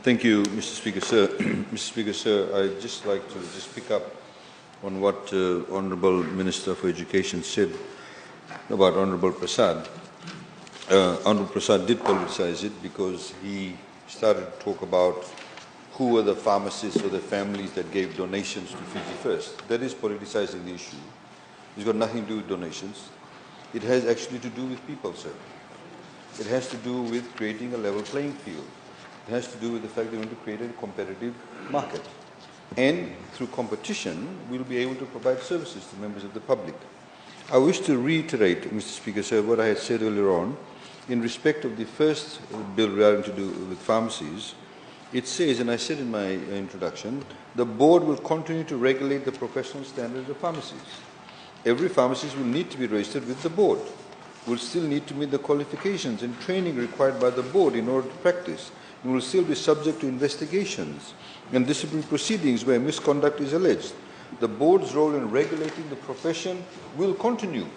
Thank you, Mr. Speaker, sir. Mr. Speaker, sir, I'd just like to pick up on what Honourable Minister for Education said about Honourable Prasad. Honourable Prasad did politicize it because he started to talk about who were the pharmacists or the families that gave donations to FijiFirst. That is politicizing the issue. It's got nothing to do with donations. It has actually to do with people, sir. It has to do with creating a level playing field. It has to do with the fact that we want to create a competitive market. And through competition, we'll be able to provide services to members of the public. I wish to reiterate, Mr. Speaker, sir, what I had said earlier on. In respect of the first bill regarding to do with pharmacies, it says, and I said in my introduction, the board will continue to regulate the professional standards of pharmacies. Every pharmacist will need to be registered with the board, will still need to meet the qualifications and training required by the board in order to practice, and will still be subject to investigations and disciplinary proceedings where misconduct is alleged. The board's role in regulating the profession will continue,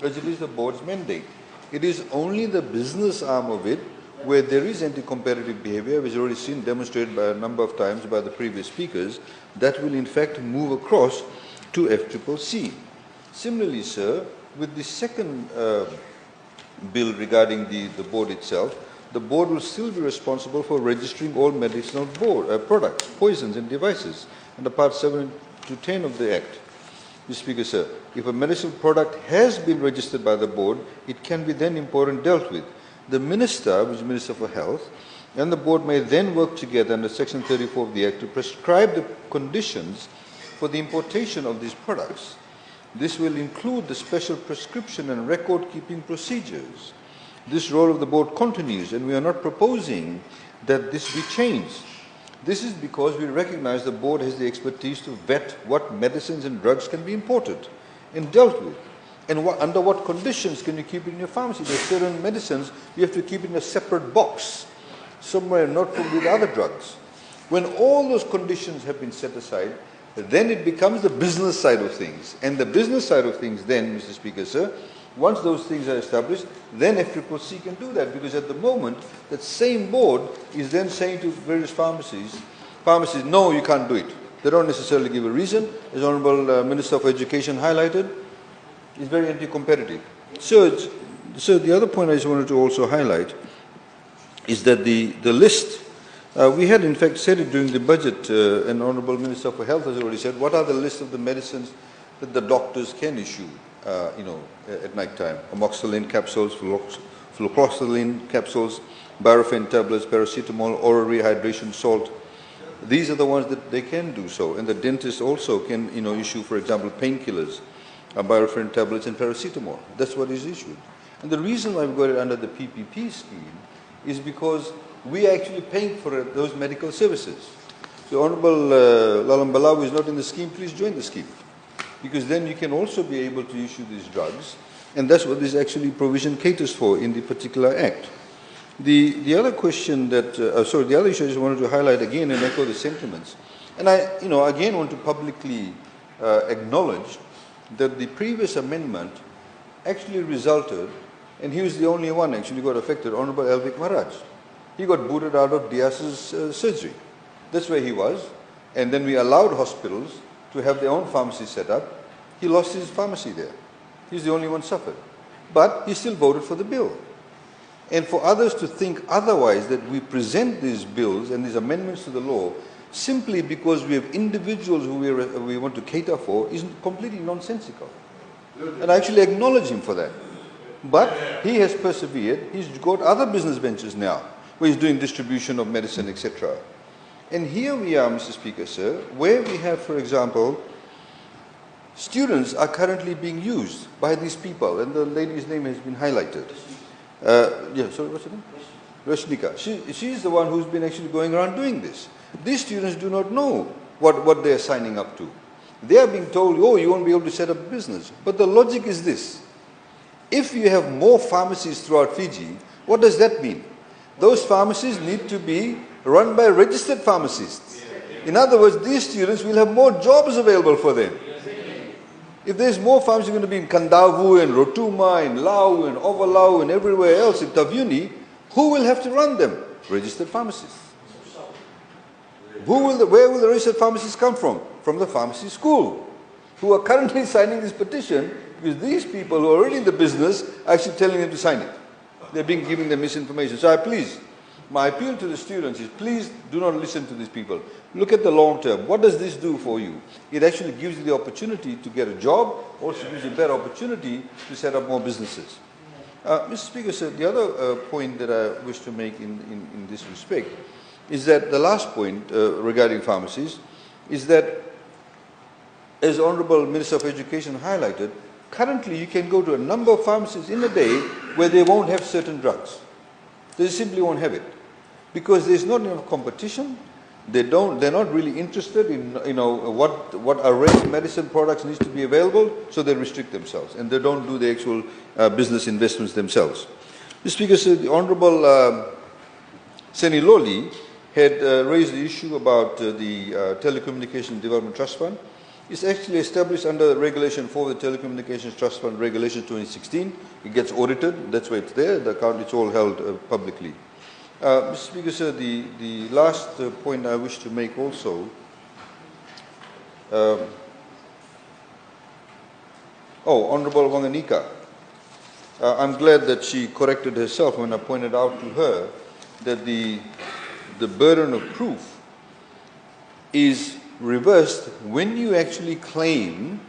as it is the board's mandate. It is only the business arm of it where there is anti-competitive behavior, which is already seen demonstrated by a number of times by the previous speakers, that will in fact move across to FCCC. Similarly, sir, with the second bill regarding the board itself, the board will still be responsible for registering all medicinal products, poisons and devices under Part 7 to 10 of the Act. Mr. Speaker, sir, if a medicinal product has been registered by the board, it can be then imported and dealt with. The Minister, which is Minister for Health, and the board may then work together under Section 34 of the Act to prescribe the conditions for the importation of these products. This will include the special prescription and record-keeping procedures. This role of the board continues, and we are not proposing that this be changed. This is because we recognize the board has the expertise to vet what medicines and drugs can be imported and dealt with. And under what conditions can you keep it in your pharmacy? There are certain medicines you have to keep in a separate box, somewhere not with other drugs. When all those conditions have been set aside, then it becomes the business side of things. And the business side of things then, Mr. Speaker, sir, once those things are established, then FCCC can do that, because at the moment, that same board is then saying to various pharmacies, no, you can't do it. They don't necessarily give a reason. As Honourable Minister for Education highlighted, it's very anti-competitive. So the other point I just wanted to also highlight is that the list, we had in fact said it during the budget, and Honourable Minister for Health has already said, what are the list of the medicines that the doctors can issue, at night time? Amoxicillin capsules, flucloxacillin capsules, Biorofen tablets, paracetamol, oral rehydration salt. These are the ones that they can do so. And the dentist also can, issue, for example, painkillers, Biorofen tablets and paracetamol. That's what is issued. And the reason why we've got it under the PPP scheme is because we are actually paying for those medical services. So Honourable Lalam Balaw is not in the scheme, please join the scheme. Because then you can also be able to issue these drugs, and that's what this actually provision caters for in the particular Act. The other question that, the other issue I just wanted to highlight again and echo the sentiments, and I, again want to publicly acknowledge that the previous amendment actually resulted, and he was the only one actually got affected, Honourable Elvik Maharaj. He got booted out of Dias's surgery. That's where he was, and then we allowed hospitals to have their own pharmacy set up. He lost his pharmacy there. He's the only one suffered. But he still voted for the bill. And for others to think otherwise, that we present these bills and these amendments to the law simply because we have individuals who we want to cater for, is completely nonsensical. And I actually acknowledge him for that. But he has persevered. He's got other business ventures now, where he's doing distribution of medicine, etc. And here we are, Mr. Speaker, sir, where we have, for example, students are currently being used by these people, and the lady's name has been highlighted. What's her name? Rashnika. She's the one who's been actually going around doing this. These students do not know what they're signing up to. They are being told, oh, you won't be able to set up a business. But the logic is this. If you have more pharmacies throughout Fiji, what does that mean? Those pharmacies need to be run by registered pharmacists. In other words, these students will have more jobs available for them. If there's more pharmacies going to be in Kandavu and Rotuma and Lau and Ovalau and everywhere else in Tavyuni, who will have to run them? Registered pharmacists. Where will the registered pharmacists come from? From the pharmacy school, who are currently signing this petition because these people who are already in the business are actually telling them to sign it. They're giving them misinformation. So my appeal to the students is please do not listen to these people. Look at the long term. What does this do for you? It actually gives you the opportunity to get a job, also gives you a better opportunity to set up more businesses. Mr. Speaker, sir, the other point that I wish to make in this respect is that the last point regarding pharmacies is that, as Honourable Minister of Education highlighted, currently you can go to a number of pharmacies in a day where they won't have certain drugs. They simply won't have it because there's not enough competition. They're not really interested in what array of medicine products needs to be available, so they restrict themselves and they don't do the actual business investments themselves. Mr. Speaker, so the Honourable Seni Loli had raised the issue about the Telecommunication Development Trust Fund. It's actually established under Regulation 4 of the Telecommunications Trust Fund, Regulation 2016. It gets audited. That's why it's there. The account, it's all held publicly. Mr. Speaker, sir, the last point I wish to make also, Honourable Wanganika. I'm glad that she corrected herself when I pointed out to her that the burden of proof is reversed when you actually claim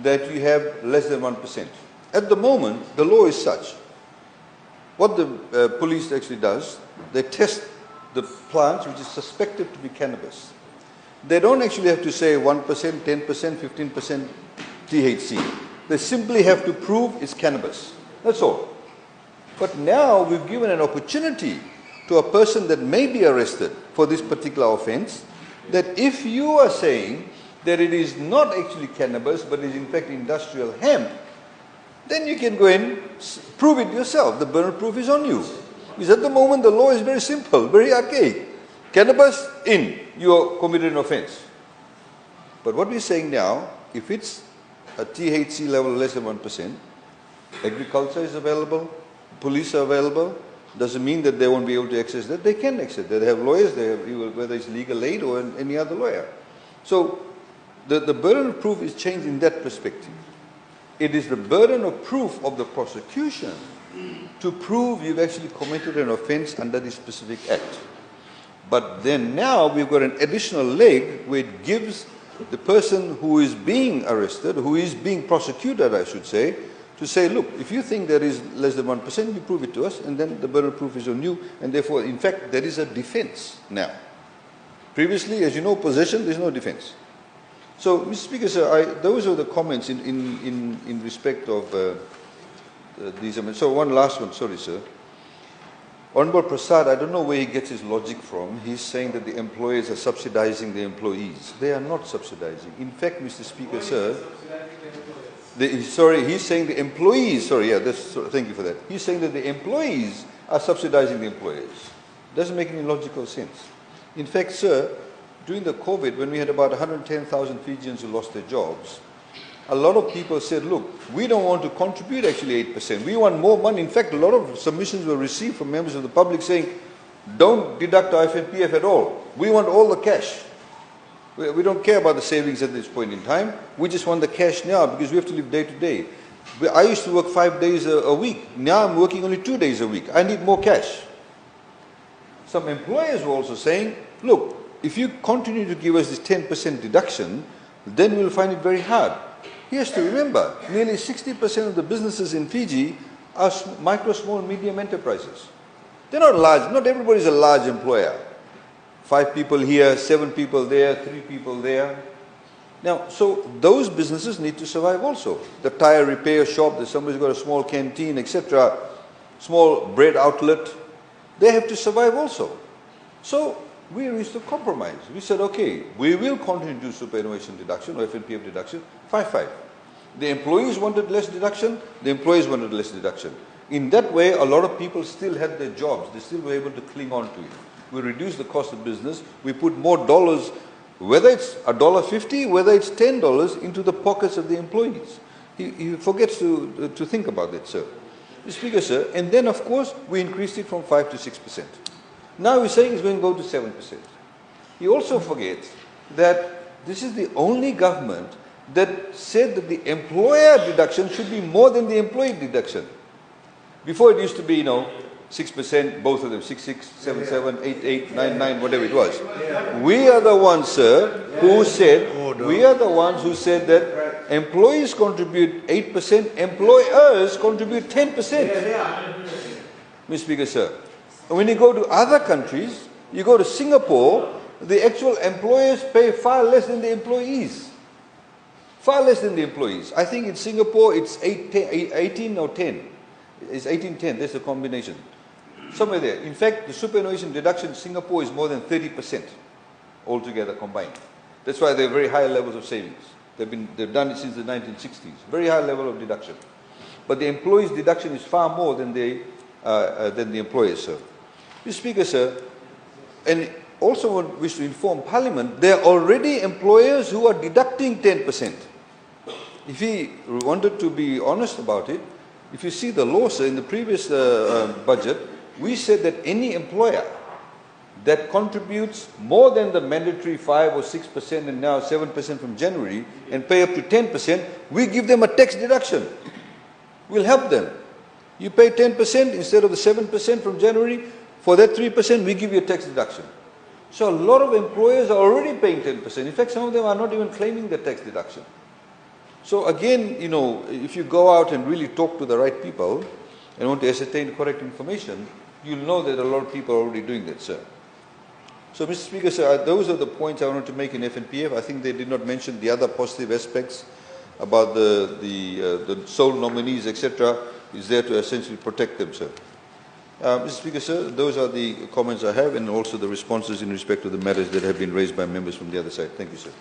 that you have less than 1%. At the moment, the law is such. What the police actually does, they test the plants which is suspected to be cannabis. They don't actually have to say 1%, 10%, 15% THC. They simply have to prove it's cannabis. That's all. But now we've given an opportunity to a person that may be arrested for this particular offence, that if you are saying that it is not actually cannabis but is in fact industrial hemp, then you can go and prove it yourself. The burden of proof is on you. Because at the moment the law is very simple, very archaic. Cannabis in, you are committed an offence. But what we're saying now, if it's a THC level less than 1%, agriculture is available, police are available, doesn't mean that they won't be able to access that. They can access that. They have lawyers, they have, whether it's legal aid or any other lawyer. So the burden of proof is changed in that perspective. It is the burden of proof of the prosecution to prove you've actually committed an offence under this specific act. But then now we've got an additional leg where it gives the person who is being arrested, who is being prosecuted, I should say, to say, look, if you think there is less than 1%, you prove it to us, and then the burden of proof is on you, and therefore, in fact, there is a defence now. Previously, as you know, possession, there's no defence. So, Mr. Speaker, sir, those are the comments in respect of these amendments. So, one last one, sorry, sir. Honourable Prasad, I don't know where he gets his logic from. He's saying that the employers are subsidising the employees. They are not subsidising. In fact, Mr. Speaker, sir, he's saying the employees, thank you for that. He's saying that the employees are subsidising the employers. Doesn't make any logical sense. In fact, sir, during the COVID, when we had about 110,000 Fijians who lost their jobs, a lot of people said, look, we don't want to contribute actually 8%. We want more money. In fact, a lot of submissions were received from members of the public saying, don't deduct our FNPF at all. We want all the cash. We don't care about the savings at this point in time. We just want the cash now because we have to live day to day. I used to work 5 days a week. Now I'm working only 2 days a week. I need more cash. Some employers were also saying, look, if you continue to give us this 10% deduction, then we'll find it very hard. He has to remember, nearly 60% of the businesses in Fiji are micro, small, medium enterprises. They're not large. Not everybody is a large employer. 5 people here, 7 people there, 3 people there. Now, so those businesses need to survive also. The tire repair shop, that somebody's got a small canteen, etc., small bread outlet, they have to survive also. So we reached a compromise. We said, okay, we will continue to do superannuation deduction or FNPF deduction, 5-5. The employees wanted less deduction, the employees wanted less deduction. In that way, a lot of people still had their jobs. They still were able to cling on to it. We reduced the cost of business. We put more dollars, whether it's $1.50, whether it's $10, into the pockets of the employees. He forgets to think about that, sir. Mr. Speaker, sir, and then, of course, we increased it from 5 to 6%. Now we're saying it's going to go to 7%. he also forgets that this is the only government that said that the employer deduction should be more than the employee deduction. Before it used to be, 6%, both of them, 6, 7, 7, 8, 9, 9, whatever it was. We are the ones, sir, who said, that employees contribute 8%, employers contribute 10%. Mr. Speaker, sir. When you go to other countries, you go to Singapore, the actual employers pay far less than the employees. Far less than the employees. I think in Singapore it's 18 or 10. It's 18-10, that's the combination. Somewhere there. In fact, the superannuation deduction in Singapore is more than 30% altogether combined. That's why they have very high levels of savings. They've done it since the 1960s. Very high level of deduction. But the employees' deduction is far more than the employers, sir. Mr. Speaker, sir, and also wish to inform Parliament, there are already employers who are deducting 10%. If he wanted to be honest about it, if you see the law, sir, in the previous budget, we said that any employer that contributes more than the mandatory 5 or 6% and now 7% from January and pay up to 10%, we give them a tax deduction. We'll help them. You pay 10% instead of the 7% from January. For that 3%, we give you a tax deduction. So a lot of employers are already paying 10%. In fact, some of them are not even claiming the tax deduction. So again, if you go out and really talk to the right people and want to ascertain correct information, you'll know that a lot of people are already doing that, sir. So, Mr. Speaker, sir, those are the points I wanted to make in FNPF. I think they did not mention the other positive aspects about the sole nominees, etc. is there to essentially protect them, sir. Mr. Speaker, sir, those are the comments I have and also the responses in respect to the matters that have been raised by members from the other side. Thank you, sir.